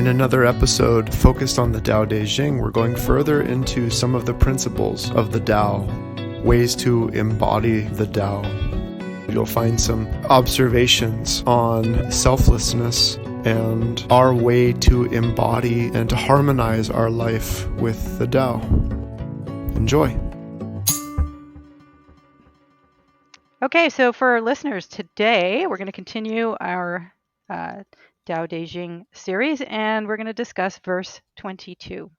In another episode focused on the Tao Te Ching, we're going further into some of the principles of the Tao, ways to embody the Tao. You'll find some observations on selflessness and our way to embody and to harmonize our life with the Tao. Enjoy. Okay, so for our listeners today, we're going to continue our Tao Te Ching series, and we're going to discuss verse 22.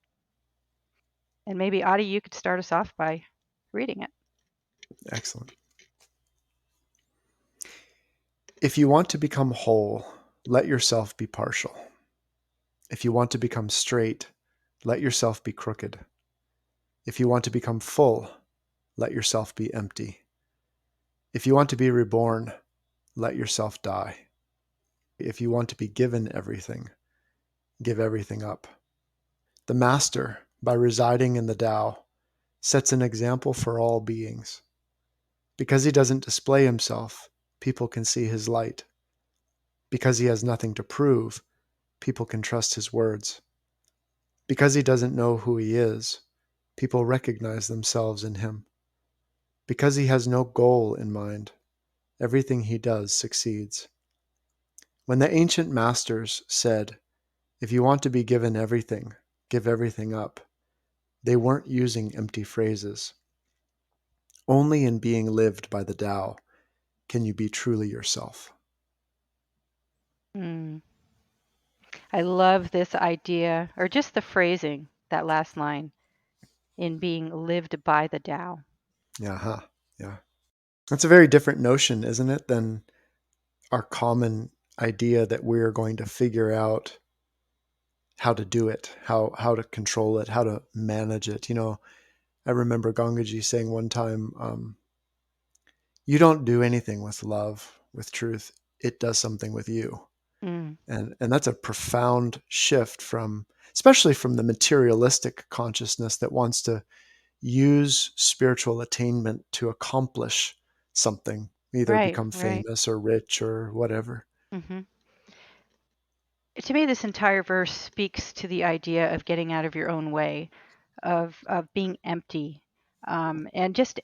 And maybe, Adi, you could start us off by reading it. Excellent. If you want to become whole, let yourself be partial. If you want to become straight, let yourself be crooked. If you want to become full, let yourself be empty. If you want to be reborn, let yourself die. If you want to be given everything, give everything up. The Master, by residing in the Tao, sets an example for all beings. Because he doesn't display himself, people can see his light. Because he has nothing to prove, people can trust his words. Because he doesn't know who he is, people recognize themselves in him. Because he has no goal in mind, everything he does succeeds. When the ancient masters said, "If you want to be given everything, give everything up," they weren't using empty phrases. Only in being lived by the Tao can you be truly yourself. I love this idea, or just the phrasing, that last line, in being lived by the Tao. Yeah. That's a very different notion, isn't it, than our common idea that we're going to figure out how to do it, how to control it, how to manage it. I remember Gangaji saying one time, you don't do anything with love, with truth. It does something with you. And that's a profound shift especially from the materialistic consciousness that wants to use spiritual attainment to accomplish something, either become famous or rich or whatever. Mm-hmm. To me, this entire verse speaks to the idea of getting out of your own way, of being empty, and just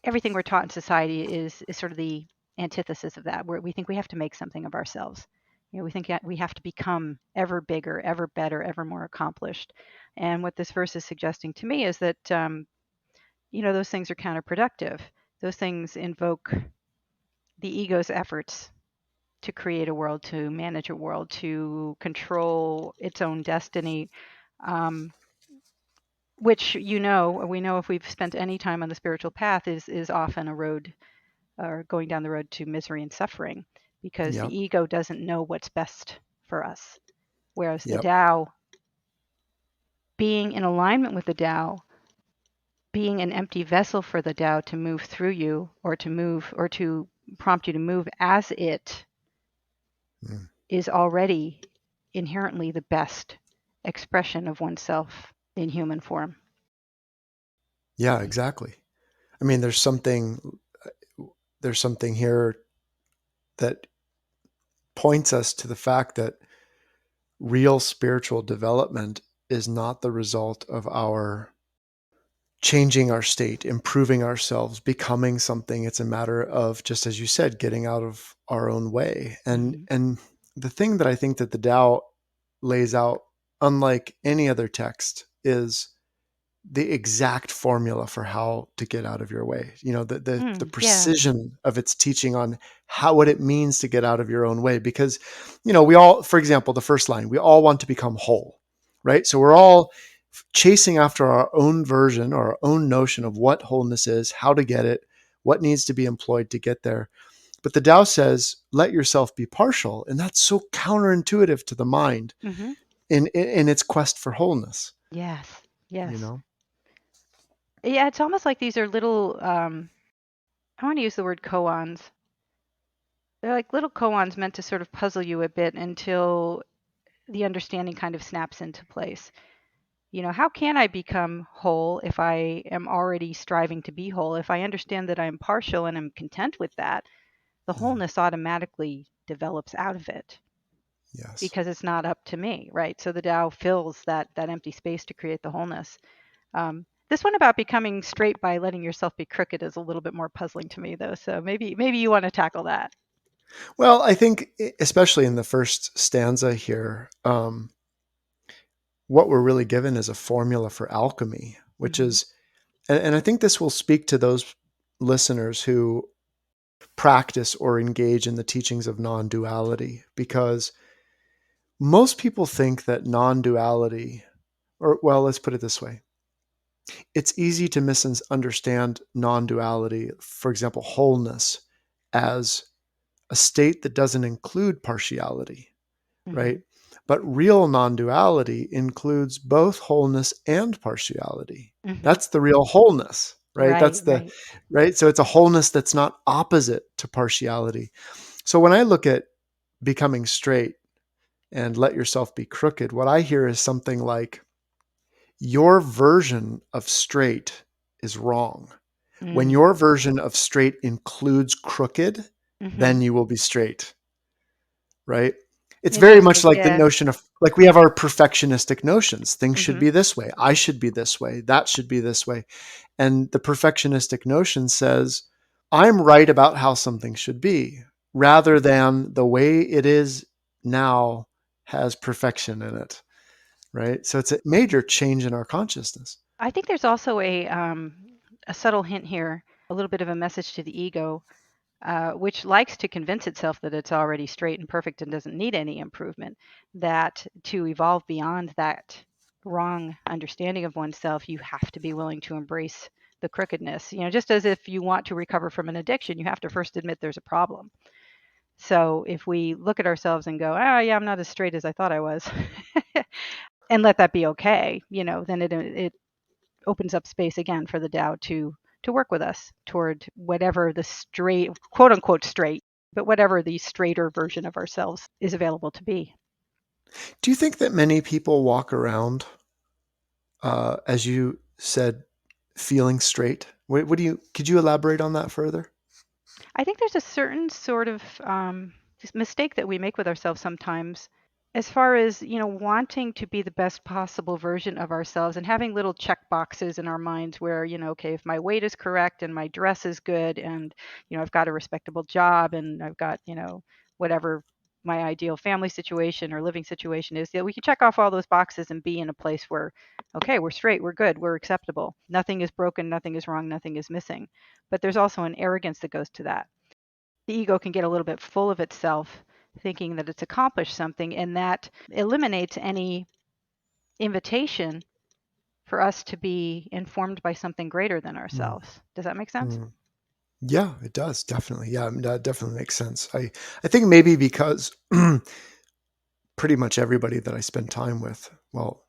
everything we're taught in society is sort of the antithesis of that, where we think we have to make something of ourselves. We think that we have to become ever bigger, ever better, ever more accomplished. And what this verse is suggesting to me is that, those things are counterproductive. Those things invoke the ego's efforts to create a world, to manage a world, to control its own destiny, which we know if we've spent any time on the spiritual path is often a road, or going down the road to misery and suffering, because the ego doesn't know what's best for us. Whereas the Tao, being in alignment with the Tao, being an empty vessel for the Tao to move through you, or to prompt you to move as it, is already inherently the best expression of oneself in human form. Yeah, exactly. I mean, there's something here that points us to the fact that real spiritual development is not the result of our changing our state, improving ourselves, becoming something. It's a matter of, just as you said, getting out of our own way. And the thing that I think that the Tao lays out, unlike any other text, is the exact formula for how to get out of your way. The precision of its teaching on what it means to get out of your own way. Because, we all, for example, the first line, we all want to become whole, right? So we're all chasing after our own version or our own notion of what wholeness is, how to get it, what needs to be employed to get there. But the Tao says, let yourself be partial. And that's so counterintuitive to the mind in its quest for wholeness. Yes. Yeah, it's almost like these are little, I want to use the word koans. They're like little koans meant to sort of puzzle you a bit until the understanding kind of snaps into place. How can I become whole if I am already striving to be whole? If I understand that I'm partial and I'm content with that, the wholeness automatically develops out of it. Yes. because it's not up to me, right? So the Tao fills that empty space to create the wholeness. This one about becoming straight by letting yourself be crooked is a little bit more puzzling to me, though. So maybe you want to tackle that. Well, I think, especially in the first stanza here, what we're really given is a formula for alchemy, which Hmm. is, and I think this will speak to those listeners who practice or engage in the teachings of non duality, because most people think that non duality, or well, let's put it this way, it's easy to misunderstand non duality, for example, wholeness, as a state that doesn't include partiality, right? Hmm. But real non duality includes both wholeness and partiality. Hmm. That's the real wholeness, right? Right, That's the, right. right? So it's a wholeness that's not opposite to partiality. So when I look at becoming straight and let yourself be crooked, what I hear is something like, your version of straight is wrong. When Mm. your version of straight includes crooked, Hmm. then you will be straight, right? It's It very makes much it, like the yeah. notion of, like, we have our perfectionistic notions. Things should Hmm. be this way. I should be this way. That should be this way. And the perfectionistic notion says, I'm right about how something should be, rather than the way it is now has perfection in it, right? So it's a major change in our consciousness. I think there's also a subtle hint here, a little bit of a message to the ego, which likes to convince itself that it's already straight and perfect and doesn't need any improvement. That to evolve beyond that wrong understanding of oneself, you have to be willing to embrace the crookedness. Just as if you want to recover from an addiction, you have to first admit there's a problem. So if we look at ourselves and go, oh, yeah, I'm not as straight as I thought I was, and let that be okay, then it opens up space again for the Tao to work with us toward whatever the straight, quote unquote straight, but whatever the straighter version of ourselves is available to be. Do you think that many people walk around, as you said, feeling straight? What do you, could you elaborate on that further? I think there's a certain sort of mistake that we make with ourselves sometimes, as far as wanting to be the best possible version of ourselves and having little check boxes in our minds where okay, if my weight is correct and my dress is good and I've got a respectable job and I've got whatever my ideal family situation or living situation is, that we can check off all those boxes and be in a place where okay, we're straight, we're good, we're acceptable, nothing is broken, nothing is wrong, nothing is missing. But there's also an arrogance that goes to that. The ego can get a little bit full of itself, thinking that it's accomplished something, and that eliminates any invitation for us to be informed by something greater than Mm, ourselves. Does that make sense? mm. Yeah, it does. Definitely. Yeah, that definitely makes sense. I think maybe because pretty much everybody that I spend time with, well,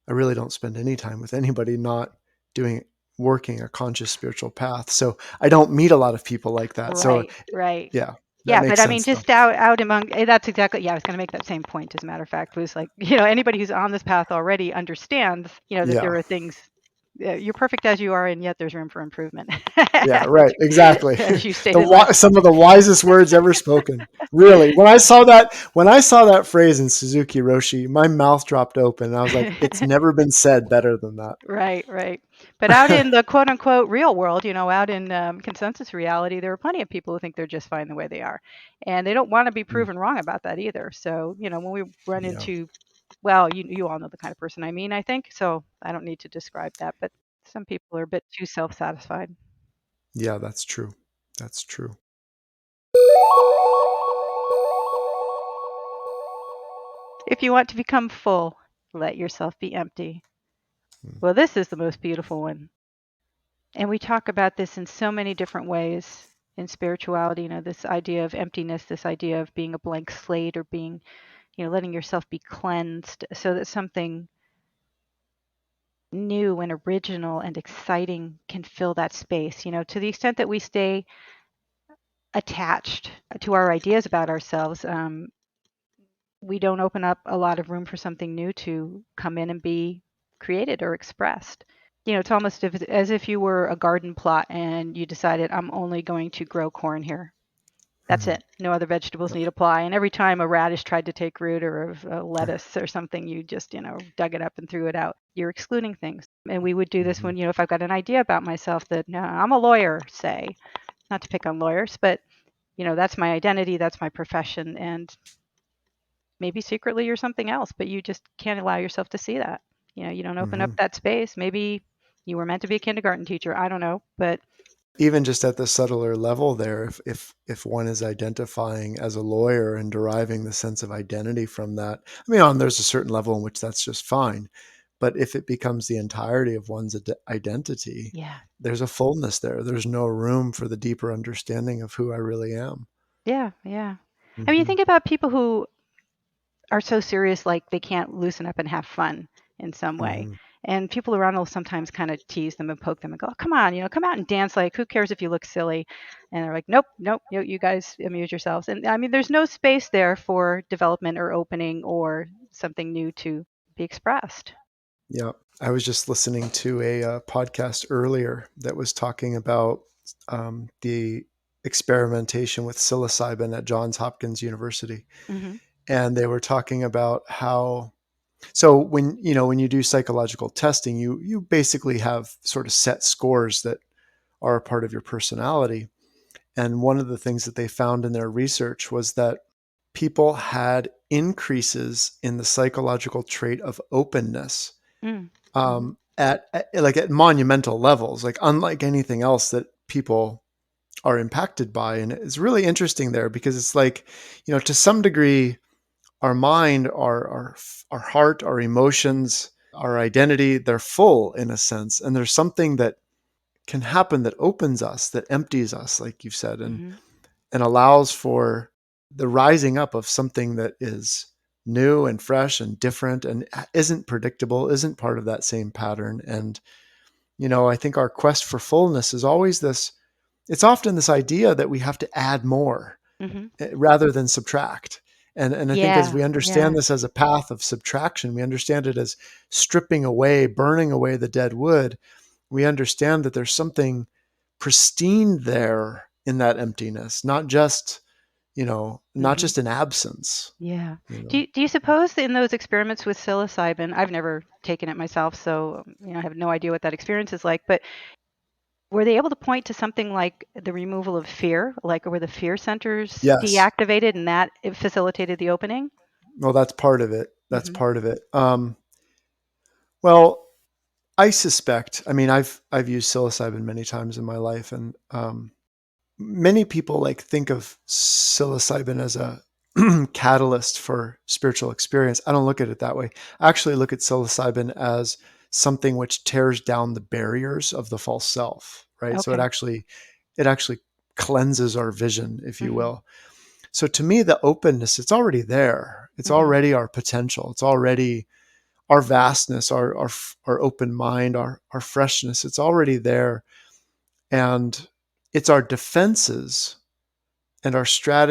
I really don't spend any time with anybody not doing, working a conscious spiritual path. So I don't meet a lot of people like that. So Right, right. yeah, that Yeah, but makes I mean, sense though. just out among that's exactly, yeah, I was going to make that same point. As a matter of fact, was like anybody who's on this path already understands that Yeah. there are things, you're perfect as you are, and yet there's room for improvement, Yeah, right. Exactly. as you stated last Some time. of the wisest words ever spoken. Really. When I saw that phrase in Suzuki Roshi, my mouth dropped open and I was like, it's never been said better than Right, right. But out in the quote unquote real world, out in consensus reality, there are plenty of people who think they're just fine the way they are. And they don't want to be Mm, proven wrong about that either. So, when we run yeah. into, well, you all know the kind of person I mean, I think. So I don't need to describe that. But some people are a bit too self satisfied. Yeah, that's true. That's true. If you want to become full, let yourself be empty. Mm, Well, this is the most beautiful one. And we talk about this in so many different ways in spirituality, this idea of emptiness, this idea of being a blank slate or being, letting yourself be cleansed so that something new and original and exciting can fill that space. To the extent that we stay attached to our ideas about ourselves, we don't open up a lot of room for something new to come in and be created or expressed. It's almost as if you were a garden plot and you decided, I'm only going to grow corn here. That's it. No other vegetables Yep. need apply. And every time a radish tried to take root or a lettuce or something, you just, dug it up and threw it out. You're excluding things. And we would do this Mm-hmm. when, if I've got an idea about myself that, no, I'm a lawyer, say, not to pick on lawyers, but, that's my identity, that's my profession. And maybe secretly you're something else, but you just can't allow yourself to see that. You don't open up Mm-hmm. that space. Maybe you were meant to be a kindergarten teacher. I don't know, but Even just at the subtler level there, if one is identifying as a lawyer and deriving the sense of identity from that, I mean, there's a certain level in which that's just fine. But if it becomes the entirety of one's identity, yeah, there's a fullness there. There's no room for the deeper understanding of who I really am. yeah, yeah. I mean, you Mm-hmm. think about people who are so serious, like they can't loosen up and have fun in some way. Mm-hmm. And people around will sometimes kind of tease them and poke them and go, oh, come on, come out and dance. Like, who cares if you look silly? And they're like, nope, nope, you guys amuse yourselves. And I mean, there's no space there for development or opening or something new to be expressed. Yeah. I was just listening to a podcast earlier that was talking about the experimentation with psilocybin at Johns Hopkins University. Mm-hmm. And they were talking about how, so when you do psychological testing, you basically have sort of set scores that are a part of your personality. And one of the things that they found in their research was that people had increases in the psychological trait of openness Mm-hmm. at monumental levels, like unlike anything else that people are impacted by. And it's really interesting there because it's like, to some degree, our mind, our heart, our emotions, our identity, they're full in a sense. And there's something that can happen that opens us, that empties us, like you've said, and Mm-hmm. allows for the rising up of something that is new and fresh and different and isn't predictable, isn't part of that same pattern. And, I think our quest for fullness is always it's often this idea that we have to add more Mm-hmm. rather than subtract. And I think as Yeah, we yeah. understand this as a path of subtraction, we understand it as stripping away, burning away the dead wood. We understand that there's something pristine there in that emptiness, not Mm-hmm. just an absence, Yeah. you Do know. you, do you suppose that in those experiments with psilocybin, I've never taken it myself, so I have no idea what that experience is like, but were they able to point to something like the removal of fear, like were the fear centers Yes. deactivated and that it facilitated the opening? Well, that's part of it. That's Mm-hmm. part of it. Well, I suspect, I mean, I've used psilocybin many times in my life, and many people think of psilocybin as a catalyst for spiritual experience. I don't look at it that way. I actually look at psilocybin as something which tears down the barriers of the false self, right? So Okay. it actually cleanses our vision, if you Mm-hmm. will. So to me, the openness, it's already there. It's Mm-hmm. already our potential. It's already our vastness, our open mind, our freshness. It's already there. And it's our defenses and our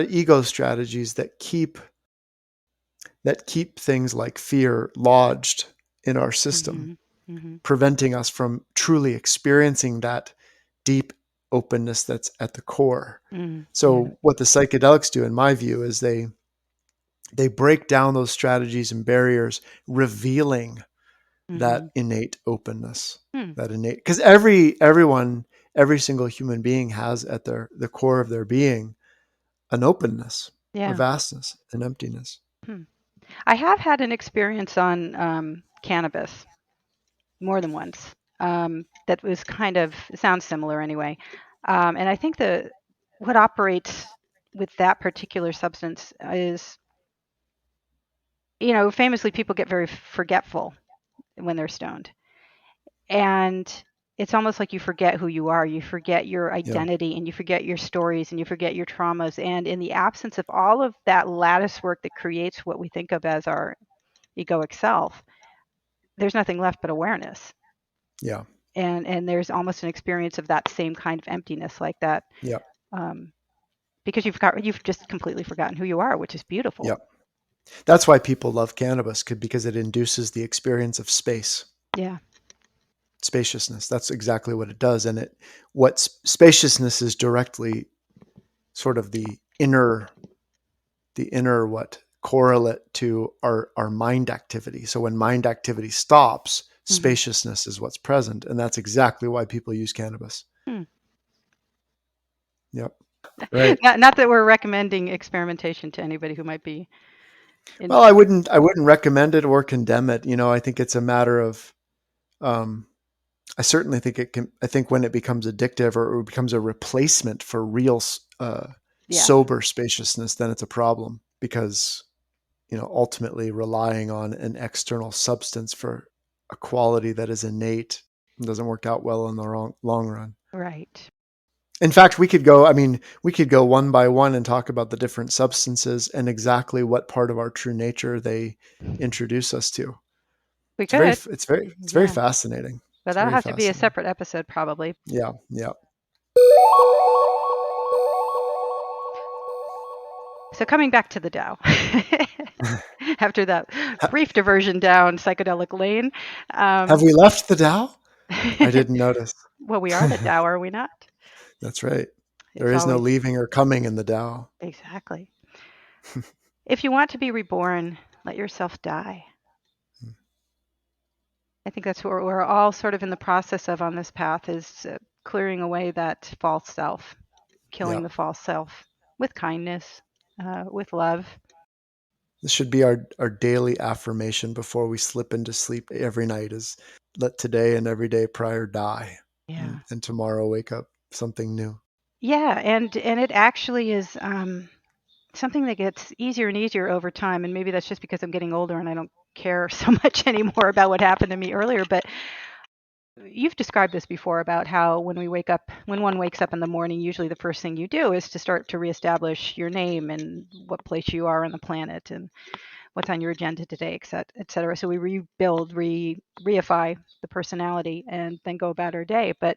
ego strategies that keep things like fear lodged in our system, Mm-hmm. Mm-hmm. preventing us from truly experiencing that deep openness that's at the core. Mm. Yeah. So what the psychedelics do, in my view, is they break down those strategies and barriers, revealing that Mm-hmm. innate openness, Hmm. that innate, because every single human being has at the core of their being an openness, a Yeah. vastness, an emptiness. Hmm. I have had an experience on cannabis more than once. That was kind of it sounds similar anyway. And I think the what operates with that particular substance is, famously people get very forgetful when they're stoned. And it's almost like you forget who you are, you forget your Yeah, identity, and you forget your stories, and you forget your traumas. And in the absence of all of that lattice work that creates what we think of as our egoic self, there's nothing left but awareness. yeah, And there's almost an experience of that same kind of emptiness like that, yeah, um, because you've just completely forgotten who you are, which is yeah. beautiful. That's why people love cannabis, because it induces the experience of space, Yeah. spaciousness. That's exactly what it does. And what spaciousness is directly sort of the inner what correlate to our mind activity. So when mind activity stops, Hmm. spaciousness is what's present, and that's exactly why people use cannabis. Hmm. Yep. Right. Not that we're recommending experimentation to anybody who might be Well, interested. I wouldn't recommend it or condemn it. I think it's a matter of um, I certainly think it can. I think when it becomes addictive or it becomes a replacement for real Yeah, sober spaciousness, then it's a problem because ultimately relying on an external substance for a quality that is innate doesn't work out well in the long run. right. In fact, we could go one by one and talk about the different substances and exactly what part of our true nature they introduce us to. We could. It's very Yeah. fascinating. But It's that'll very have to be a fascinating. separate episode probably. Yeah, yeah. So coming back to the Tao, after that brief diversion down psychedelic lane, Have um, we left the Tao? I didn't notice. well, we are the Tao, are we not? That's right. There It's is no always leaving or coming in the Tao. exactly. If you want to be reborn, let yourself die. I think that's what we're all sort of in the process of on this path is clearing away that false self, killing Yeah. the false self with kindness, with love. This should be our daily affirmation before we slip into sleep every night is let today and every day prior die Yeah. and tomorrow wake up something new. Yeah, and it actually is something that gets easier and easier over time. And maybe that's just because I'm getting older and I don't care so much anymore about what happened to me earlier. But you've described this before about how when one wakes up in the morning, usually the first thing you do is to start to reestablish your name and what place you are on the planet and what's on your agenda today, et cetera. So we rebuild, reify the personality and then go about our day. But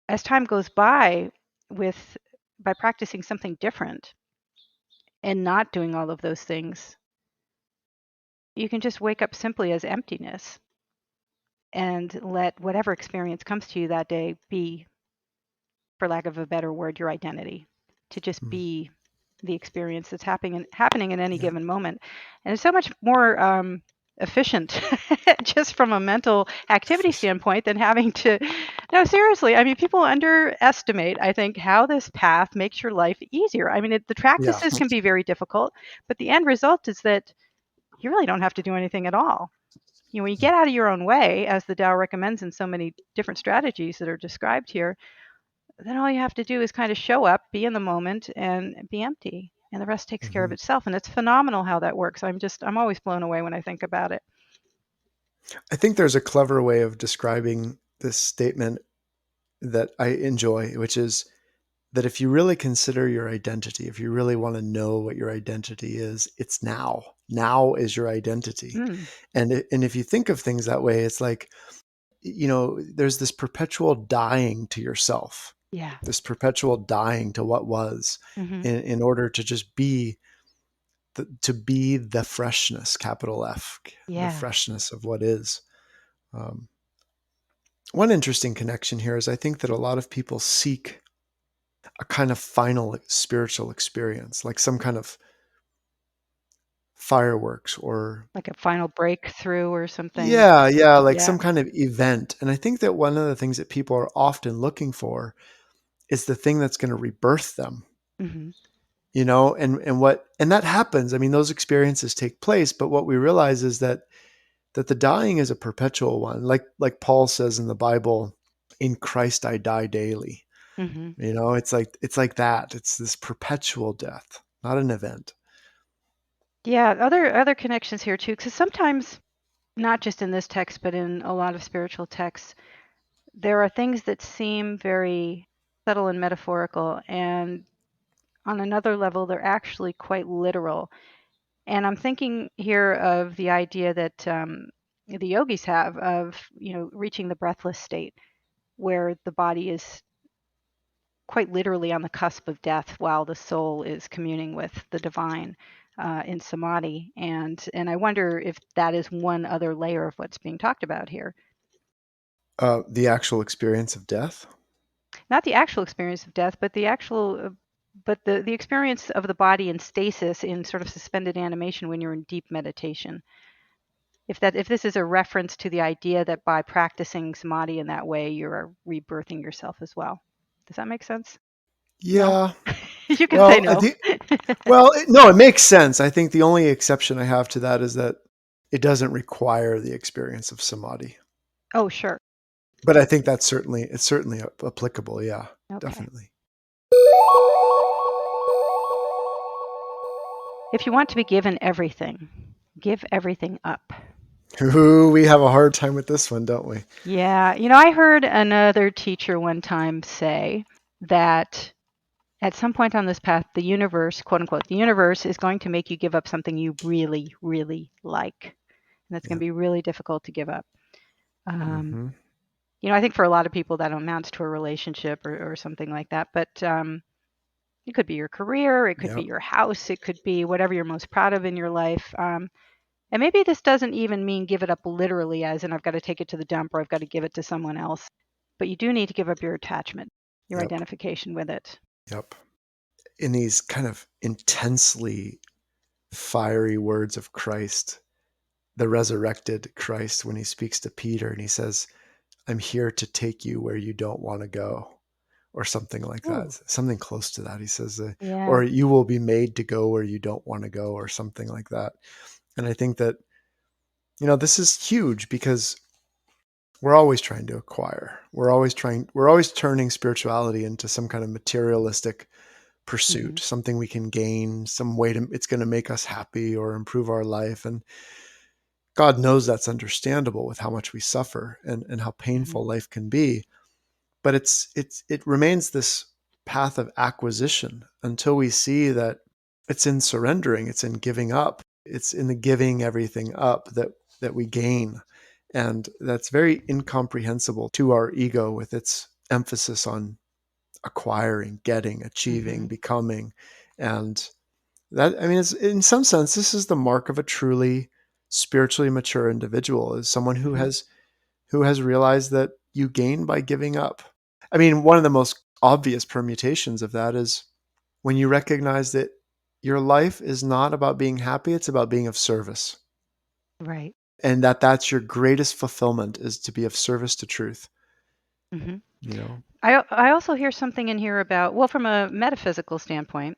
as time goes by, with by practicing something different and not doing all of those things, you can just wake up simply as emptiness and let whatever experience comes to you that day be, for lack of a better word, your identity. To just Mm. be the experience that's happening in any Yeah. given moment, and it's so much more efficient, just from a mental activity Efficient. standpoint, than having to. No, seriously. I mean, people underestimate, I think, how this path makes your life easier. I mean, the Yeah. practices can be very difficult, but the end result is that you really don't have to do anything at all. When you get out of your own way, as the Tao recommends in so many different strategies that are described here, then all you have to do is kind of show up, be in the moment, and be empty. And the rest takes care of Hmm. itself. And it's phenomenal how that works. I'm always blown away when I think about it. I think there's a clever way of describing this statement that I enjoy, which is that if you really consider your identity, if you really want to know what your identity is, it's now. Now is your identity. Mm, And if you think of things that way, it's like, there's this perpetual dying to yourself, yeah. this perpetual dying to what was Hmm. in order to just be to be the freshness, capital F, the Yeah. freshness of what is. Um, One interesting connection here is I think that a lot of people seek a kind of final spiritual experience, like some kind of fireworks or Like a final breakthrough or something. yeah, like Yeah. some kind of event. And I think that one of the things that people are often looking for is the thing that's going to rebirth them, Hmm. and that happens. I mean, those experiences take place, but what we realize is that the dying is a perpetual one. Like Paul says in the Bible, in Christ I die daily. Hmm. It's like that. It's this perpetual death, not an event. Yeah. Other connections here too, because sometimes, not just in this text, but in a lot of spiritual texts, there are things that seem very subtle and metaphorical, and on another level, they're actually quite literal. And I'm thinking here of the idea that the yogis have of, reaching the breathless state where the body is quite literally on the cusp of death while the soul is communing with the divine in samadhi. And I wonder if that is one other layer of what's being talked about here. The actual experience of death. Not the actual experience of death, but the actual. but the experience of the body in stasis, in sort of suspended animation when you're in deep meditation. If this is a reference to the idea that by practicing samadhi in that way, you're rebirthing yourself as well. Does that make sense? No? Yeah. You can say Well, I no. think, no, it makes sense. I think the only exception I have to that is that it doesn't require the experience of samadhi. Oh, sure. But I think it's certainly applicable. Yeah, Okay. definitely. If you want to be given everything, give everything up. Ooh, we have a hard time with this one, don't we? Yeah, I heard another teacher one time say that at some point on this path, the universe, quote unquote, the universe is going to make you give up something you really, really like. And that's going Yeah. to be really difficult to give up. Um, Hmm. I think for a lot of people that amounts to a relationship or something like that. But it could be your career, it could be Yep. your house, it could be whatever you're most proud of in your life. And maybe this doesn't even mean give it up literally, as in I've got to take it to the dump or I've got to give it to someone else. But you do need to give up your attachment, your Yep. identification with it. Yep. In these kind of intensely fiery words of Christ, the resurrected Christ, when he speaks to Peter and he says, I'm here to take you where you don't want to go, or something like that, Ooh, something close to that. He says, or yeah. you will be made to go where you don't want to go, or something like that. And I think that, this is huge because we're always trying to acquire. We're always turning spirituality into some kind of materialistic Hmm. pursuit, something we can gain, some way to, it's going to make us happy or improve our life. And God knows that's understandable with how much we suffer and how Hmm. painful life can be. But it remains this path of acquisition until we see that it's in surrendering, it's in giving up, it's in the giving everything up that we gain. And that's very incomprehensible to our ego with its emphasis on acquiring, getting, achieving, Hmm. becoming. And that, I mean, it's, in some sense, this is the mark of a truly spiritually mature individual, is someone Hmm. who has realized that you gain by giving up. I mean, one of the most obvious permutations of that is when you recognize that your life is not about being happy, it's about being of service. Right. And that's your greatest fulfillment, is to be of service to truth, Hmm. you know. I also hear something in here about, well, from a metaphysical standpoint,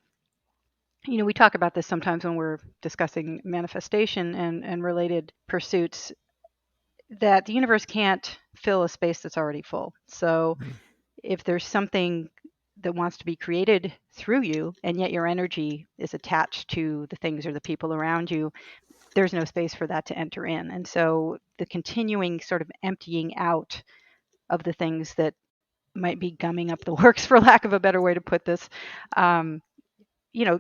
we talk about this sometimes when we're discussing manifestation and related pursuits, that the universe can't fill a space that's already full. So if there's something that wants to be created through you, and yet your energy is attached to the things or the people around you, there's no space for that to enter in. And so the continuing sort of emptying out of the things that might be gumming up the works, for lack of a better way to put this, um,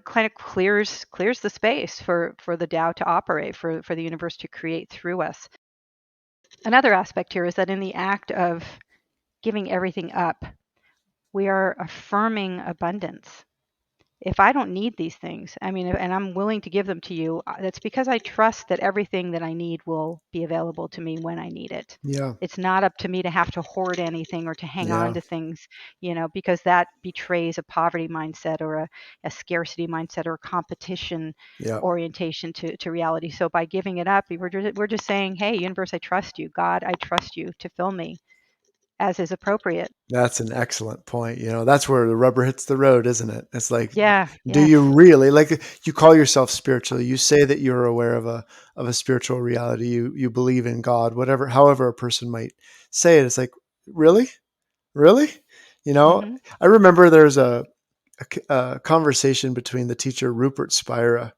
kind of clears the space for the Tao to operate, for the universe to create through us. Another aspect here is that in the act of giving everything up, we are affirming abundance. If I don't need these things, I mean, and I'm willing to give them to you, that's because I trust that everything that I need will be available to me when I need it. Yeah. It's not up to me to have to hoard anything or to hang on Yeah. to things, because that betrays a poverty mindset or a scarcity mindset or competition Yeah. orientation to reality. So by giving it up, we're just saying, hey, universe, I trust you. God, I trust you to fill me as is appropriate. That's an excellent point. That's where the rubber hits the road, isn't it? It's like, Yeah, do you yes. really, like, you call yourself spiritual? You say that you're aware of a spiritual reality. You believe in God, whatever, however a person might say it. It's like, really, really, you know. Mhm. I remember there's a conversation between the teacher Rupert Spira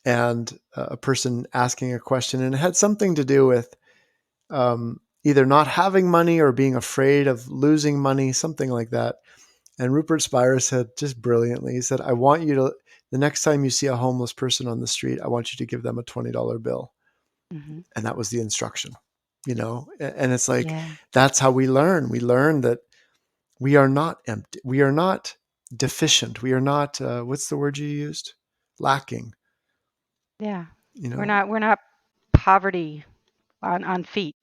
and a person asking a question, and it had something to do with either not having money or being afraid of losing money, something like that. And Rupert Spira said, just brilliantly, he said, I want you to, the next time you see a homeless person on the street, I want you to give them a $20 bill. Mhm. And that was the instruction. And it's like, Yeah. that's how we learn. We learn that we are not empty. We are not deficient. We are not, what's the word you used? Lacking, Yeah. you We're know? not we're not poverty on feet,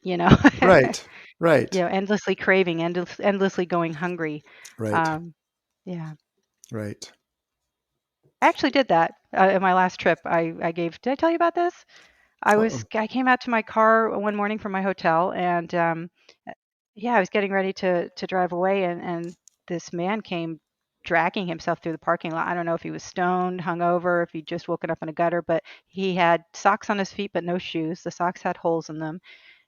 Right, right, endlessly craving, endlessly going hungry. right, Um, yeah. right. I actually did that in my last trip. I gave. Did I tell you about this? Uh-uh. I came out to my car one morning from my hotel, and yeah, I was getting ready to drive away, and this man came dragging himself through the parking lot. I don't know if he was stoned, hungover, if he'd just woken up in a gutter, but he had socks on his feet but no shoes. The socks had holes in them.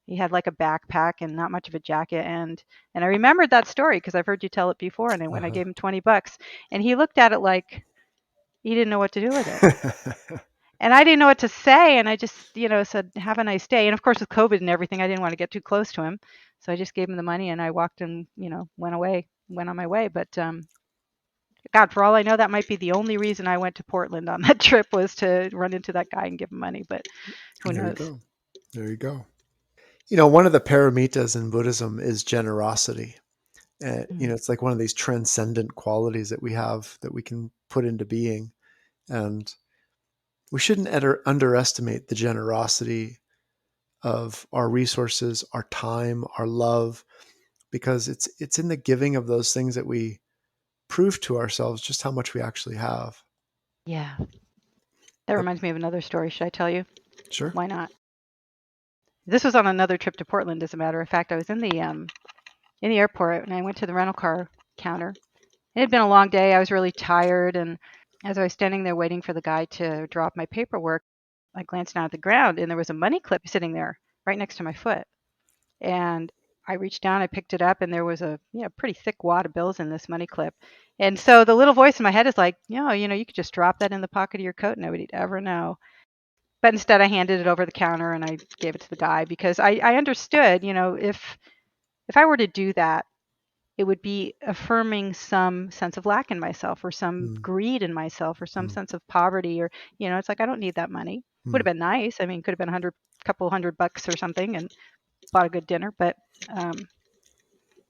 He had like a backpack and not much of a jacket, and I remembered that story because I've heard you tell it before, and I went, I Uh-huh. gave him $20, and he looked at it like he didn't know what to do with it. And I didn't know what to say, and I just, said, "Have a nice day." And of course, with COVID and everything, I didn't want to get too close to him, so I just gave him the money and I walked and went on my way. But God, for all I know, that might be the only reason I went to Portland on that trip was to run into that guy and give him money. But who There you knows? go. There you go. You know, one of the paramitas in Buddhism is generosity. You Mm, know, it's like one of these transcendent qualities that we have that we can put into being. And we shouldn't underestimate the generosity of our resources, our time, our love, because it's in the giving of those things that we prove to ourselves just how much we actually have. yeah, that But reminds me of another story. Should I tell you? sure. Why not? This was on another trip to Portland, as a matter of fact. I was in the airport and I went to the rental car counter. It had been a long day. I was really tired, and as I was standing there waiting for the guy to drop my paperwork, I glanced down at the ground and there was a money clip sitting there right next to my foot. And I reached down, I picked it up, and there was a pretty thick wad of bills in this money clip. And so the little voice in my head is like, you could just drop that in the pocket of your coat, nobody'd ever know. But instead, I handed it over the counter and I gave it to the guy because I understood, if I were to do that, it would be affirming some sense of lack in myself or some Mm, greed in myself or some mm, sense of poverty, or it's like I don't need that money. Would have mm. been nice. I mean, could have been couple $100 or something, and bought a good dinner. But um,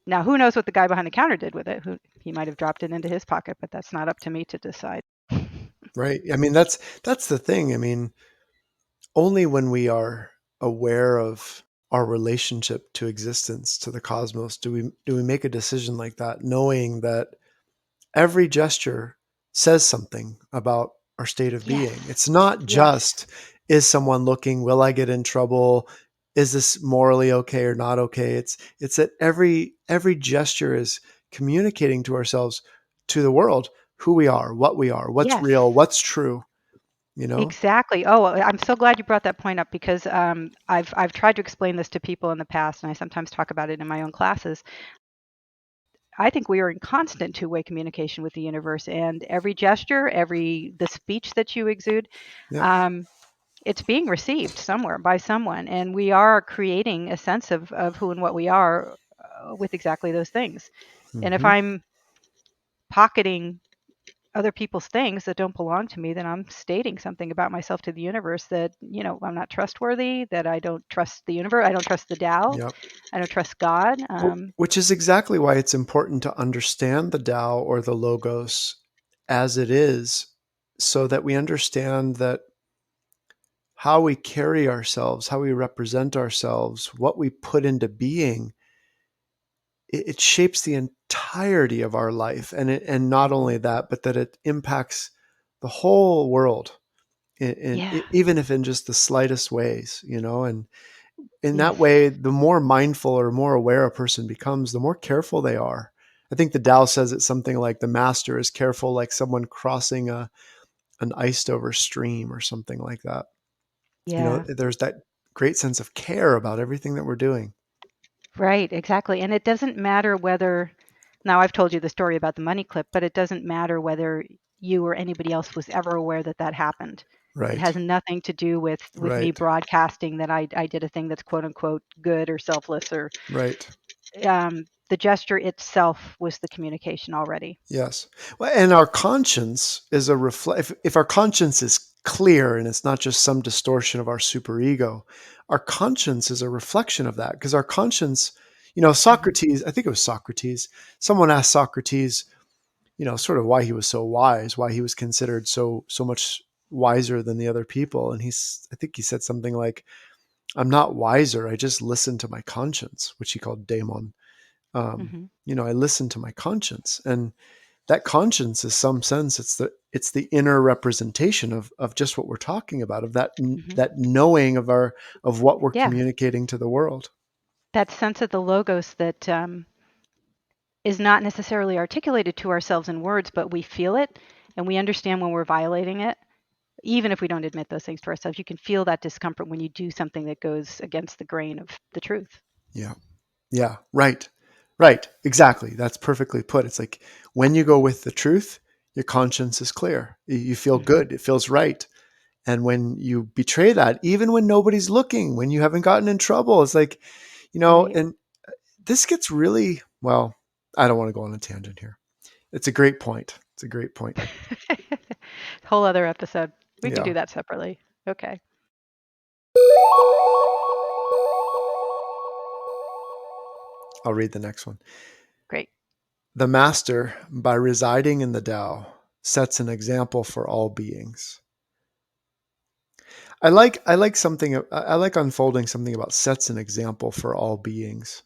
now who knows what the guy behind the counter did with it? Who He might have dropped it into his pocket, but that's not up to me to decide. Right. I mean, that's the thing. I mean, only when we are aware of our relationship to existence, to the cosmos, do we make a decision like that, knowing that every gesture says something about our state of Yes. being. It's not Yes. just, is someone looking, will I get in trouble? Is this morally okay or not okay? It's that every gesture is communicating to ourselves, to the world, who we are, what's Yes. real, what's true, you know? Exactly. Oh, I'm so glad you brought that point up because I've tried to explain this to people in the past, and I sometimes talk about it in my own classes. I think we are in constant two-way communication with the universe, and every gesture, every the speech that you exude, Yeah. um, it's being received somewhere by someone, and we are creating a sense of who and what we are with exactly those things. And if Hmm. I'm pocketing other people's things that don't belong to me, then I'm stating something about myself to the universe that, I'm not trustworthy, that I don't trust the universe, I don't trust the Tao, Yep. I don't trust God. Which is exactly why it's important to understand the Tao or the Logos as it is, so that we understand that how we carry ourselves, how we represent ourselves, what we put into being, it shapes the entirety of our life. And not Mhm. only that, but that it impacts the whole world, Yeah. even if in just the slightest ways, and in Yes. that way, the more mindful or more aware a person becomes, the more careful they are. I think the Tao says it's something like the master is careful like someone crossing an iced over stream or something like that. Yeah. There's that great sense of care about everything that we're doing. Right, exactly. And it doesn't matter whether, now I've told you the story about the money clip, but it doesn't matter whether you or anybody else was ever aware that that happened. It Right. has nothing to do with me Right. broadcasting that I did a thing that's quote unquote good or selfless, or Right. the gesture itself was the communication already. Yes. Well, and our conscience is a reflect. If our conscience is clear and it's not just some distortion of our superego, our conscience is a reflection of that. Because our conscience, Hmm. Socrates, I think it was Socrates, someone asked Socrates, sort of why he was so wise, why he was considered so much wiser than the other people. And I think he said something like, I'm not wiser. I just listen to my conscience, which he called daemon. Hmm. I listen to my conscience. And that conscience is some sense it's the inner representation of just what we're talking about, of Hmm. that knowing of what we're Yeah, communicating to the world. that sense of the logos that is not necessarily articulated to ourselves in words, but we feel it and we understand when we're violating it. Even if we don't admit those things to ourselves, you can feel that discomfort when you do something that goes against the grain of the truth. Yeah. Yeah. Right. Right. Exactly. That's perfectly put. It's like when you go with the truth, your conscience is clear. You feel Hmm. good. It feels right. And when you betray that, even when nobody's looking, when you haven't gotten in trouble, it's like, Right. and this gets really, well, I don't want to go on a tangent here. It's a great point. It's a great point. Whole other episode. We can Yeah. do that separately. Okay, I'll read the next one. great. The master, by residing in the Tao, sets an example for all beings. I like unfolding something about sets an example for all beings.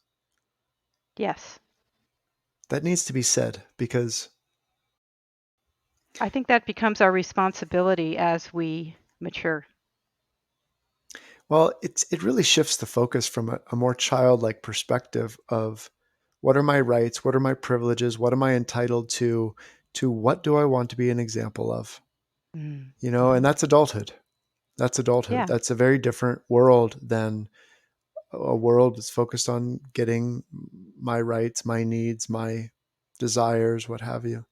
Yes. That needs to be said because, I think that becomes our responsibility as we mature. well, it really shifts the focus from a more childlike perspective of what are my rights, what are my privileges, what am I entitled to what do I want to be an example of? And Mm-hmm. that's adulthood. That's adulthood. Yeah. That's a very different world than a world that's focused on getting my rights, my needs, my desires, what have you,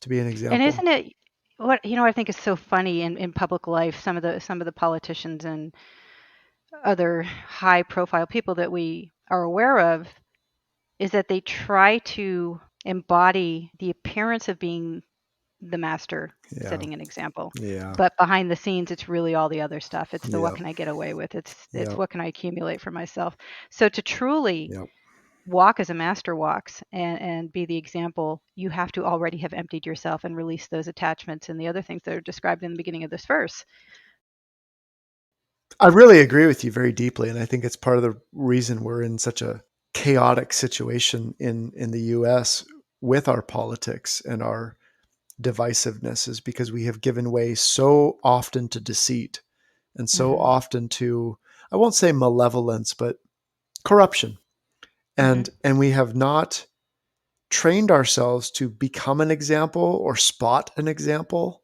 to be an And example. isn't it what I think is so funny in public life, some of the politicians and other high profile people that we are aware of is that they try to embody the appearance of being the master Yeah. setting an example. Yeah. But behind the scenes it's really all the other stuff. It's the what Yeah. can I get away with? It's Yeah. what can I accumulate for myself? So to truly Yeah. walk as a master walks and be the example, you have to already have emptied yourself and released those attachments and the other things that are described in the beginning of this verse. I really agree with you very deeply. And I think it's part of the reason we're in such a chaotic situation in the US with our politics and our divisiveness is because we have given way so often to deceit and so Mhm. often to, I won't say malevolence, but corruption. Mhm. And we have not trained ourselves to become an example or spot an example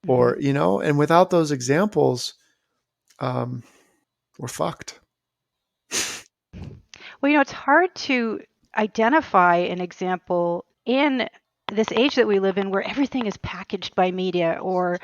Mhm. or, and without those examples, um, we're fucked. Well, it's hard to identify an example in this age that we live in where everything is packaged by media or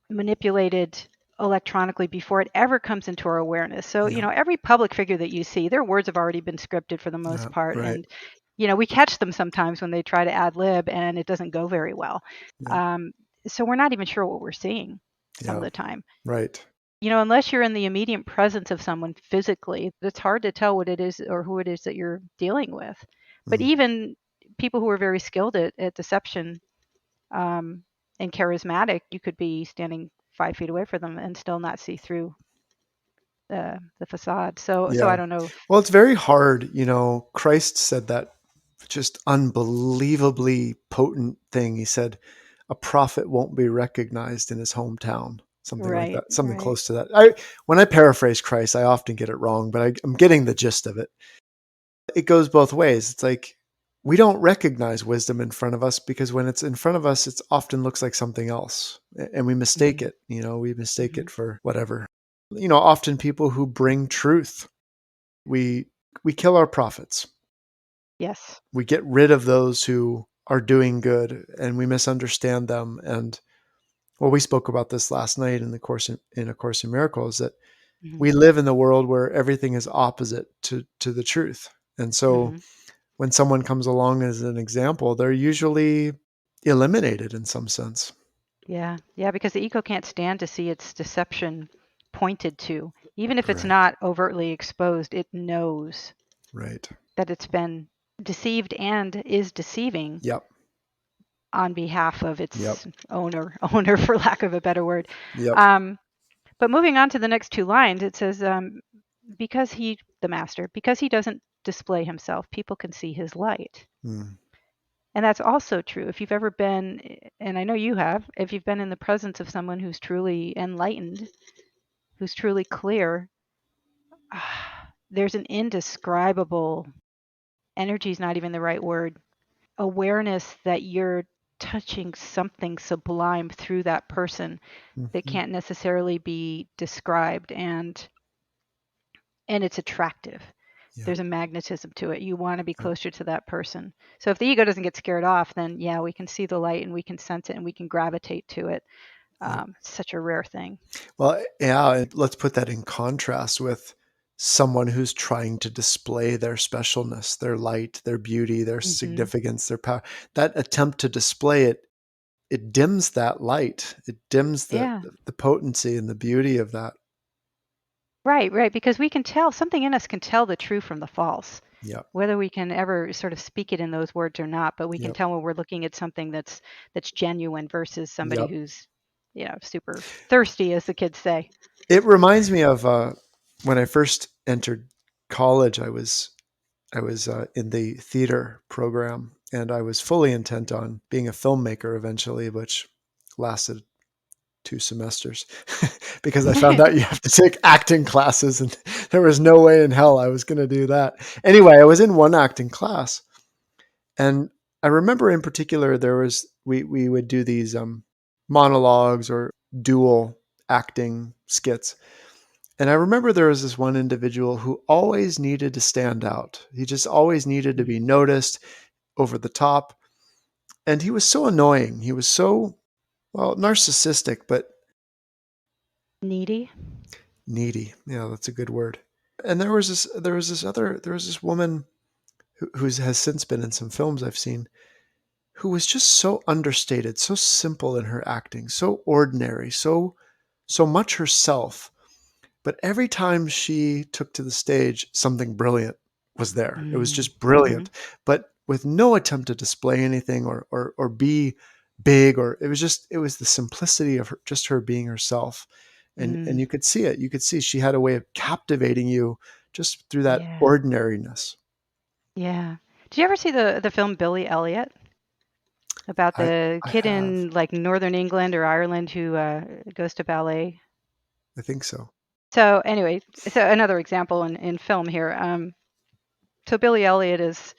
manipulated electronically before it ever comes into our awareness. So, Yeah. every public figure that you see, their words have already been scripted for the most Yeah. part. Right. And, we catch them sometimes when they try to ad lib and it doesn't go very well. Yeah. Um, so we're not even sure what we're seeing some of Yeah. the time. Right. Unless you're in the immediate presence of someone physically, it's hard to tell what it is or who it is that you're dealing with. But Mm. even people who are very skilled at deception um, and charismatic, you could be standing 5 feet away from them and still not see through the facade. So I Yeah. don't know if Well, it's very hard. Christ said that just unbelievably potent thing. He said, a prophet won't be recognized in his hometown. Something like right, that, something right. close to that. When I paraphrase Christ, I often get it wrong, but I'm getting the gist of it. It goes both ways. It's like we don't recognize wisdom in front of us because when it's in front of us, it often looks like something else, and we mistake Hmm. it. We mistake Hmm. it for whatever. Often people who bring truth, we we kill our prophets. Yes. We get rid of those who are doing good, and we misunderstand them. And well, we spoke about this last night in A Course in Miracles, that Hmm. we live in the world where everything is opposite to the truth. And so Hmm. when someone comes along as an example, they're usually eliminated in some sense. Yeah, yeah, because the ego can't stand to see its deception pointed to. Even if it's Right. not overtly exposed, it knows Right. that it's been deceived and is deceiving Yep. on behalf of Yep. its owner for lack of a better word. Yep. Um, but moving on to the next two lines, it says, because the master, because he doesn't display himself, people can see his light. Mm. And that's also true. If you've ever been, and I know you have, if you've been in the presence of someone who's truly enlightened, who's truly clear, there's an indescribable, energy is not even the right word, awareness that you're touching something sublime through that person that Hmm. can't necessarily be described, and it's attractive. Yeah. There's a magnetism to it. You want to be closer to that person. So if the ego doesn't get scared off, then yeah, we can see the light and we can sense it and we can gravitate to it. Yep. Such a rare thing. Well, yeah, and let's put that in contrast with someone who's trying to display their specialness, their light, their beauty, their Hmm. significance, their power. That attempt to display it, it dims that light. It dims Yeah. the potency and the beauty of that. Right, right. Because we can tell, something in us can tell the true from the false, Yep. whether we can ever sort of speak it in those words or not. But we can Yep. tell when we're looking at something that's genuine versus somebody Yep. who's, super thirsty, as the kids say. It reminds me of when I first entered college. I was in the theater program, and I was fully intent on being a filmmaker eventually, which lasted 2 semesters because I found out you have to take acting classes, and there was no way in hell I was going to do that. Anyway, I was in one acting class, and I remember in particular there was we would do these monologues or dual acting skits. And I remember there was this one individual who always needed to stand out. He just always needed to be Mm. noticed, over the top. And he was so annoying. He was so, well, narcissistic, but Needy. needy. Yeah, that's a good word. And there was this woman who has since been in some films I've seen, who was just so understated, so simple in her acting, so ordinary, so much herself. But every time she took to the stage, something brilliant was there. It was Mm. just Hmm. brilliant, but with no attempt to display anything or be big, or it was the simplicity of her, just her being herself. And Mm. you could see it. You could see she had a way of captivating you just through that Yeah. ordinariness. Yeah. Did you ever see the film Billy Elliot, about I the I kid have. in like Northern England or Ireland who goes to ballet? I think so. So anyway, so another example in film here. So Billy Elliot is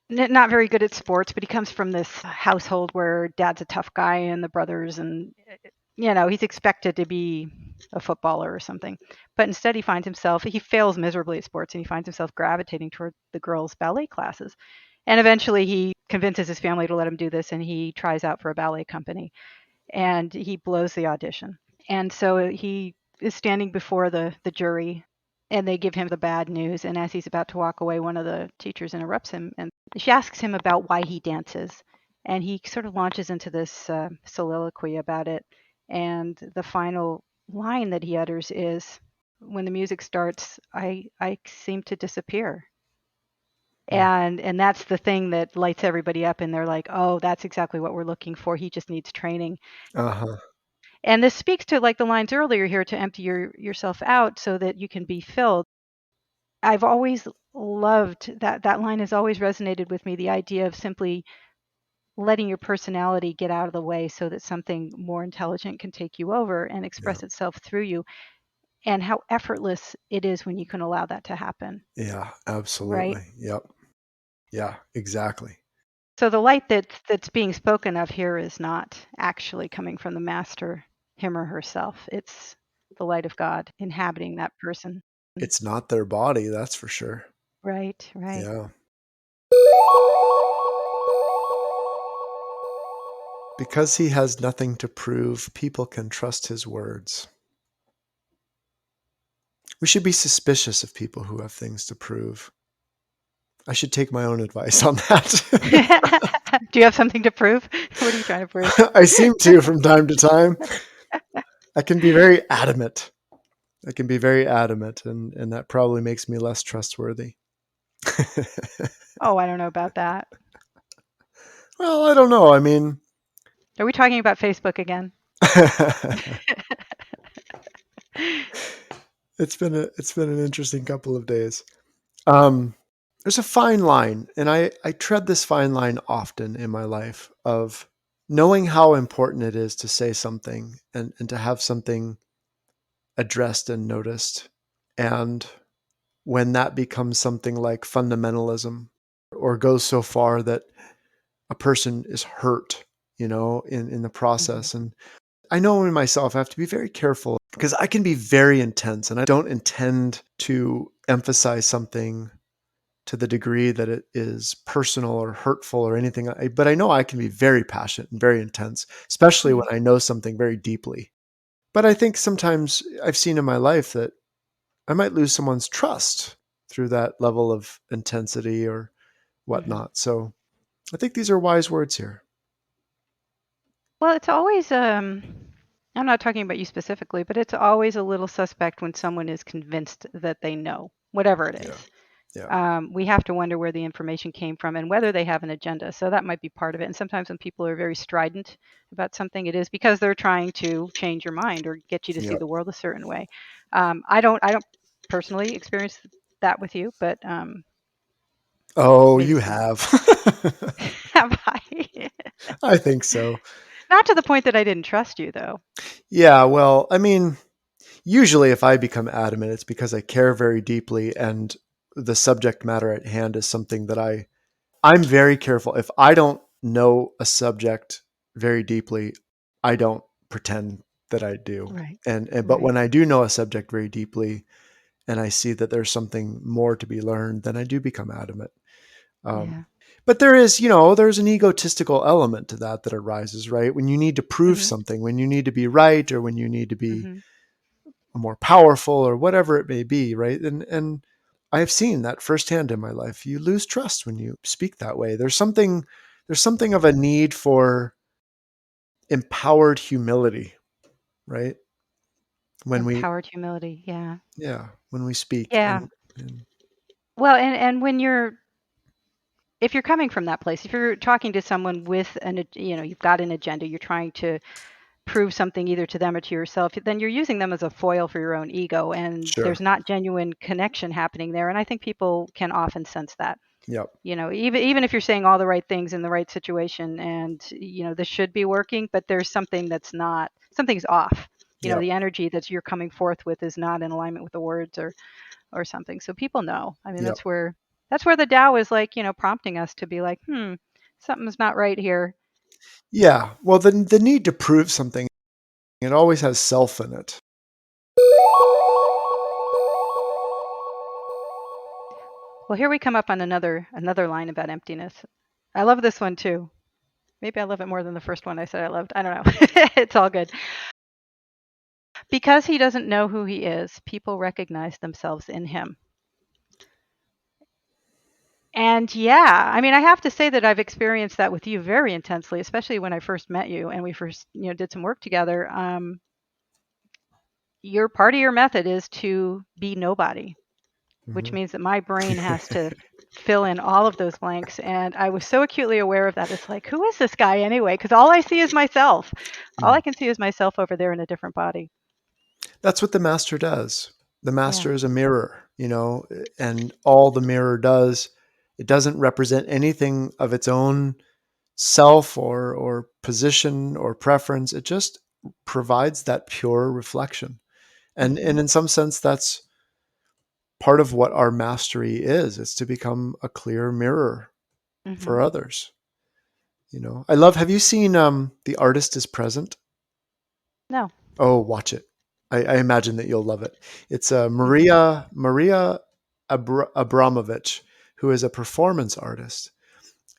not very good at sports, but he comes from this household where dad's a tough guy and the brothers, and he's expected to be a footballer or something. But instead, he fails miserably at sports, and he finds himself gravitating toward the girls' ballet classes. And eventually, he convinces his family to let him do this, and he tries out for a ballet company, and he blows the audition. And so he is standing before the jury, and they give him the bad news. And as he's about to walk away, one of the teachers interrupts him, and she asks him about why he dances. And he sort of launches into this soliloquy about it. And the final line that he utters is, when the music starts, I seem to disappear. And that's the thing that lights everybody up, and they're like, oh, that's exactly what we're looking for. He just needs training. Uh huh. And this speaks to like the lines earlier here, to empty yourself out so that you can be filled. I've always loved that line, has always resonated with me, the idea of simply letting your personality get out of the way so that something more intelligent can take you over and Yeah. express itself through you, and how effortless it is when you can allow that to happen, Yeah. right? Absolutely. Yep. Yeah. Exactly. So the light that's being spoken of here is not actually coming from the master, him or herself. It's the light of God inhabiting that person. It's not their body, that's for sure. Right, right. Yeah. Because he has nothing to prove, people can trust his words. We should be suspicious of people who have things to prove. I should take my own advice on that. Do you have something to prove? What are you trying to prove? I seem to from time to time. I can be very adamant. I can be very adamant, and that probably makes me less trustworthy. Oh, I don't know about that. Well, I don't know. I mean, Are we talking about Facebook again? it's been an interesting couple of days. Um, there's a fine line, and I tread this fine line often in my life of knowing how important it is to say something and to have something addressed and noticed. And when that becomes something like fundamentalism or goes so far that a person is hurt, in the Mhm. process. And I know in myself, I have to be very careful because I can be very intense and I don't intend to emphasize something to the degree that it is personal or hurtful or anything. But I know I can be very passionate and very intense, especially when Mhm. I know something very deeply. But I think sometimes I've seen in my life that I might lose someone's trust through that level of intensity or Mhm. whatnot. So I think these are wise words here. Well, it's always I'm not talking about you specifically, but it's always a little suspect when someone is convinced that they know, whatever it Yeah. is. Yeah. We have to wonder where the information came from and whether they have an agenda. So that might be part of it. And sometimes when people are very strident about something, it is because they're trying to change your mind or get you to see Yep. the world a certain way. I don't personally experience that with you, but Oh, maybe you some have. have I. I think so. Not to the point that I didn't trust you, though. Yeah. Well, I mean, usually if I become adamant, it's because I care very deeply and the subject matter at hand is something that I'm very careful. If I don't know a subject very deeply, I don't pretend that I do. Right. And but Right. when I do know a subject very deeply and I see that there's something more to be learned, then I do become adamant. Um, Yeah. but there's an egotistical element to that arises, right? When you need to prove Mhm. something, when you need to be right, or when you need to be Mhm. more powerful, or whatever it may be, right? And I have seen that firsthand in my life. You lose trust when you speak that way. There's something of a need for empowered humility, right? When we Empowered humility. Yeah. yeah, when we speak Yeah. and Well, and when if you're coming from that place, if you're talking to someone with you've got an agenda, you're trying to prove something either to them or to yourself, then you're using them as a foil for your own ego, and sure. there's not genuine connection happening there. And I think people can often sense that. Yep. Even if you're saying all the right things in the right situation, and this should be working, but there's something that's not, something's off. Yep. The energy that you're coming forth with is not in alignment with the words or something. So people know. I mean, Yep. that's where the Tao is like, prompting us to be like, something's not right here. Yeah. Well, the need to prove something, it always has self in it. Well, here we come up on another line about emptiness. I love this one too. Maybe I love it more than the first one I said I loved. I don't know. It's all good. Because he doesn't know who he is, people recognize themselves in him. And yeah, I mean, I have to say that I've experienced that with you very intensely, especially when I first met you and we first, did some work together. Your part of your method is to be nobody, which Hmm. means that my brain has to fill in all of those blanks. And I was so acutely aware of that. It's like, who is this guy anyway? Because all I see is myself. All I can see is myself over there in a different body. That's what the master does. The Yeah. master is a mirror, and all the mirror does, it doesn't represent anything of its own self or position or preference. It just provides that pure reflection. And Hmm. in some sense, that's part of what our mastery is. It's to become a clear mirror Hmm. for others. I love. Have you seen The Artist is Present? No. Oh, watch it. I imagine that you'll love it. It's Okay. Maria Abramovich, who is a performance artist.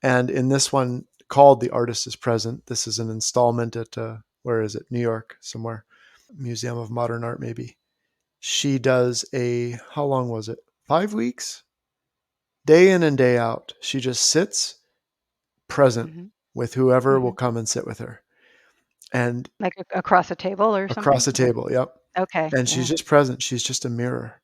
And in this one called The Artist is Present, this is an installment at, where is it? New York, somewhere. Museum of Modern Art, maybe. She does how long was it? 5 weeks? Day in and day out. She just sits present Hmm. with whoever will Hmm. come and sit with her. And Like across a table or across something? the Or table, yep. okay, And she's yeah. just present. She's just a mirror.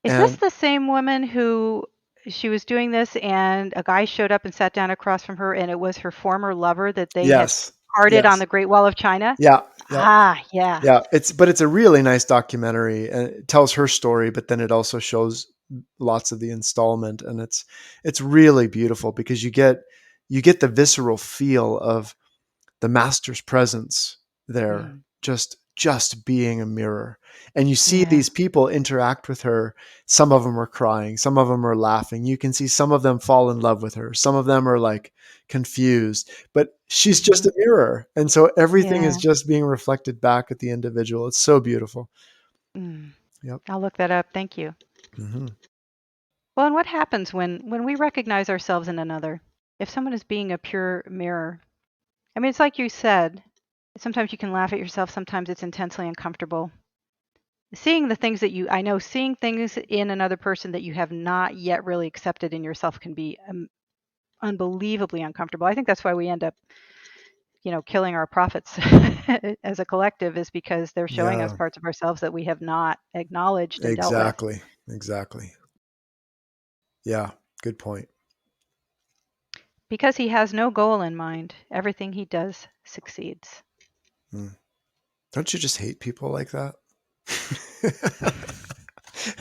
Is this And the same woman who she was doing this and a guy showed up and sat down across from her and it was her former lover that they had yes, parted on yes, the Great Wall of China? yeah, yeah, Ah, yeah. yeah. But it's a really nice documentary, and it tells her story, but then it also shows lots of the installment, and it's really beautiful because you get the visceral feel of the master's presence there, Mm. just being a mirror. And you see Yeah. these people interact with her. Some of them are crying, some of them are laughing. You can see some of them fall in love with her, some of them are like confused, but she's just Hmm. a mirror, and so everything is Yeah. just being reflected back at the individual. It's so beautiful. Mm. Yep. I'll look that up. Thank you. Hmm. Well, and what happens when we recognize ourselves in another? If someone is being a pure mirror, I mean, it's like you said, sometimes you can laugh at yourself, sometimes it's intensely uncomfortable. Seeing the things that I know, seeing things in another person that you have not yet really accepted in yourself can be unbelievably uncomfortable. I think that's why we end up, killing our prophets as a collective, is because they're showing us Yeah, parts of ourselves that we have not acknowledged and dealt with. exactly. Yeah, good point. Because he has no goal in mind, everything he does succeeds. Mm. Don't you just hate people like that?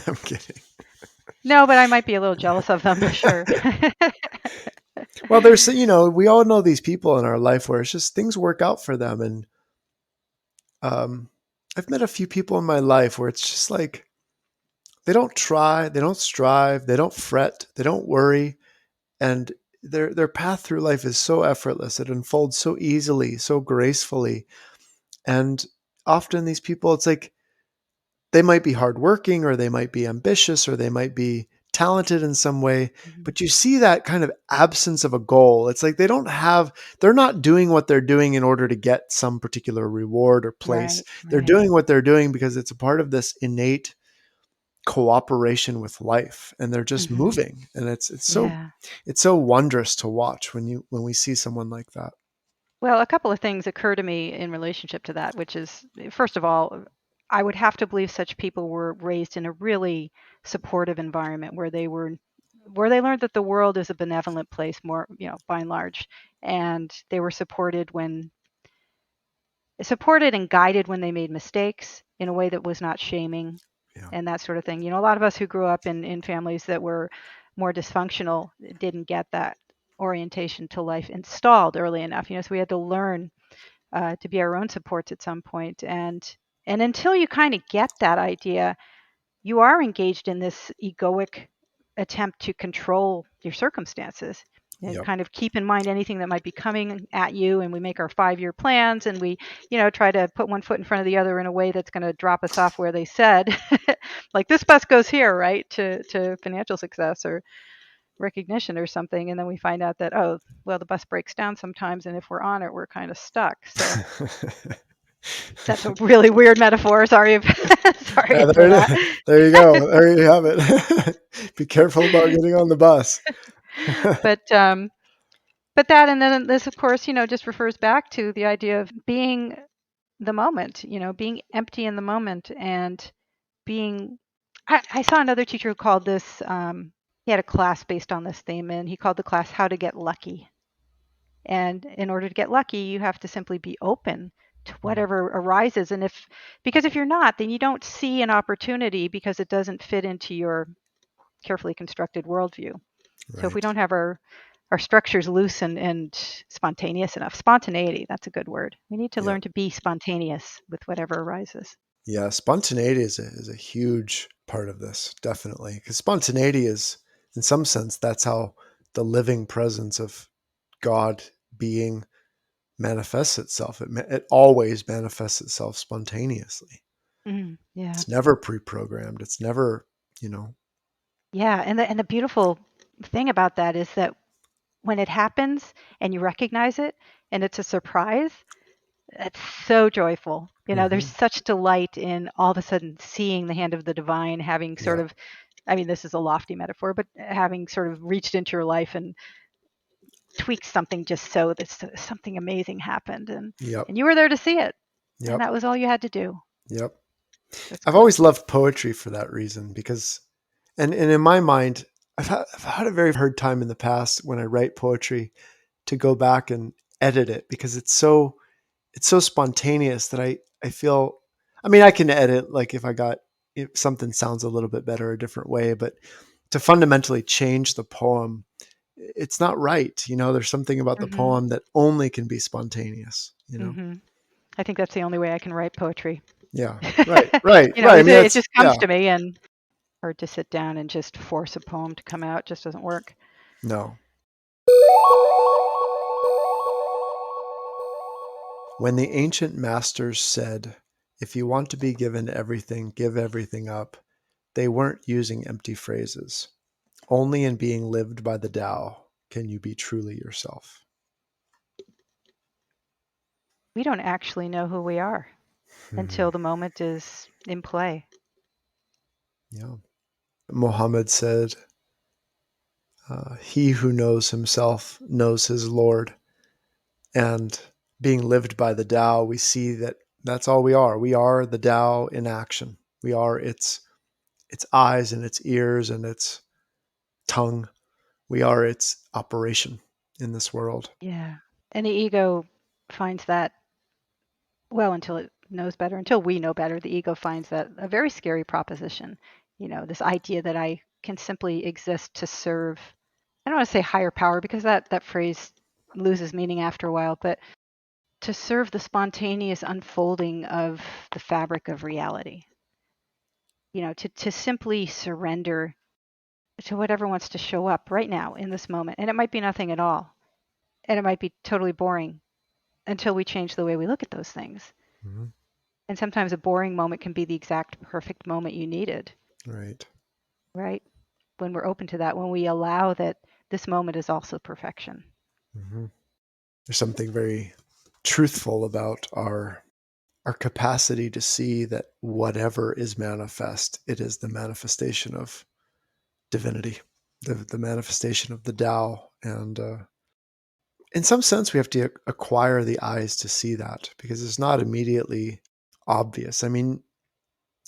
I'm kidding. No, but I might be a little jealous of them, sure. Well, we all know these people in our life where it's just things work out for them. And um, I've met a few people in my life where it's just like they don't try, they don't strive, they don't fret, they don't worry. And their path through life is so effortless. It unfolds so easily, so gracefully. And often these people, it's like they might be hardworking or they might be ambitious or they might be talented in some way, Mhm. but you see that kind of absence of a goal. It's like they're not doing what they're doing in order to get some particular reward or place. Right, They're right. doing what they're doing because it's a part of this innate cooperation with life, and they're just Mhm. moving. And Yeah. it's so wondrous to watch when we see someone like that. Well, a couple of things occur to me in relationship to that, which is, first of all, I would have to believe such people were raised in a really supportive environment where they learned that the world is a benevolent place more, by and large, and they were supported and guided when they made mistakes in a way that was not shaming Yeah. and that sort of thing. A lot of us who grew up in families that were more dysfunctional didn't get that orientation to life installed early enough. So we had to learn to be our own supports at some point. And until you kind of get that idea, you are engaged in this egoic attempt to control your circumstances and Yep. kind of keep in mind anything that might be coming at you. And we make our 5-year plans, and we try to put one foot in front of the other in a way that's going to drop us off where they said like this bus goes here, right, to financial success or recognition or something. And then we find out that, oh, well, the bus breaks down sometimes, and if we're on it, we're kind of stuck. So that's a really weird metaphor. Sorry, sorry Yeah, for that. there you go. There you have it. Be careful about getting on the bus. but um, but that, and then this, of course, just refers back to the idea of being the moment. Being empty in the moment and being. I saw another teacher who called this. He had a class based on this theme, and he called the class "How to Get Lucky." And in order to get lucky, you have to simply be open to Mm, whatever arises. And because if you're not, then you don't see an opportunity because it doesn't fit into your carefully constructed worldview. So if we right. don't have our structures loose and spontaneous enough, spontaneity, that's a good word. We need to Yeah. learn to be spontaneous with whatever arises. Yeah. Spontaneity is a huge part of this, definitely. Because spontaneity is, in some sense, that's how the living presence of God being manifests itself. It always manifests itself spontaneously. Yeah. It's never pre-programmed. It's never, you know, Yeah. And the beautiful thing about that is that when it happens and you recognize it and it's a surprise, it's so joyful. There's hmm. such delight in all of a sudden seeing the hand of the divine, having sort Yeah. of, I mean, this is a lofty metaphor, but having sort of reached into your life and tweaked something just so that something amazing happened, and Yep. and you were there to see it, and Yep. that was all you had to do. Yep. That's I've cool. always loved poetry for that reason because, and in my mind, I've had a very hard time in the past when I write poetry to go back and edit it because it's so spontaneous that I feel, I mean, I can edit like if I got if something sounds a little bit better a different way, but to fundamentally change the poem, it's not right. There's something about the Mm-hmm. poem that only can be spontaneous. Mm-hmm. I think that's the only way I can write poetry. Yeah. Right. Right. Right. I mean, It that's, just comes yeah. to me, and hard to sit down and just force a poem to come out. Just doesn't work. No. When the ancient masters said, if you want to be given everything, give everything up, they weren't using empty phrases. Only in being lived by the Tao can you be truly yourself. We don't actually know who we are Mhm. until the moment is in play. Yeah. Muhammad said, he who knows himself knows his Lord. And being lived by the Tao, we see that that's all we are. We are the Tao in action. We are its eyes and its ears and its tongue. We are its operation in this world. Yeah. And the ego finds that, well, until it knows better, until we know better, the ego finds that a very scary proposition. This idea that I can simply exist to serve, I don't want to say higher power because that phrase loses meaning after a while, but to serve the spontaneous unfolding of the fabric of reality. To simply surrender to whatever wants to show up right now in this moment. And it might be nothing at all. And it might be totally boring until we change the way we look at those things. Mhm. And sometimes a boring moment can be the exact perfect moment you needed, Right. right? When we're open to that, when we allow that this moment is also perfection. Mhm. There's something very truthful about our capacity to see that whatever is manifest, it is the manifestation of divinity, the manifestation of the Tao. And in some sense, we have to acquire the eyes to see that because it's not immediately obvious. I mean,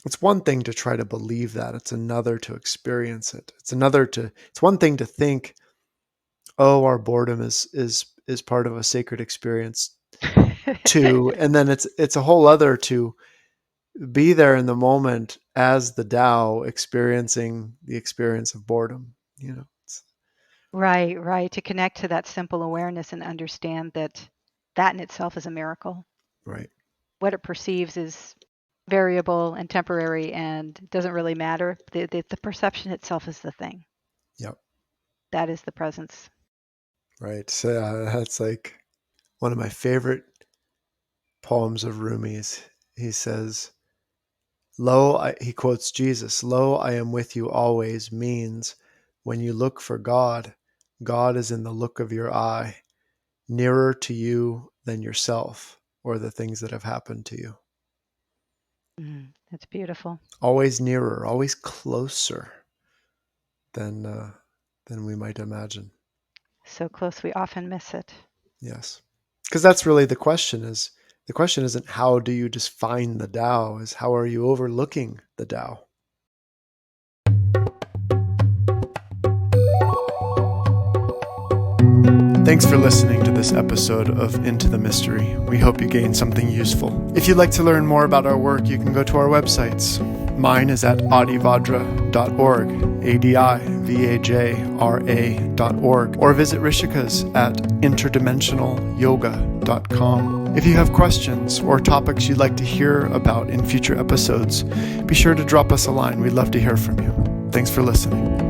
it's one thing to try to believe that, it's another to experience it. It's one thing to think, oh, our boredom is part of a sacred experience too, and then it's a whole other to be there in the moment as the Tao experiencing the experience of boredom. Right, right. To connect to that simple awareness and understand that that in itself is a miracle. Right. What it perceives is variable and temporary and doesn't really matter. The perception itself is the thing. Yep. That is the presence. Right. So that's like one of my favorite poems of Rumi's. He says, he quotes Jesus, "Lo, I am with you always," means when you look for God, God is in the look of your eye, nearer to you than yourself or the things that have happened to you. That's beautiful. Always nearer, always closer than we might imagine. So close we often miss it. Yes, because that's really the question. Is the question isn't how do you just find the Tao? Is how are you overlooking the Tao? Thanks for listening to this episode of Into the Mystery. We hope you gained something useful. If you'd like to learn more about our work, you can go to our websites. Mine is at adivajra.org, adivajra.org, or visit Rishika's at interdimensionalyoga.com. If you have questions or topics you'd like to hear about in future episodes, be sure to drop us a line. We'd love to hear from you. Thanks for listening.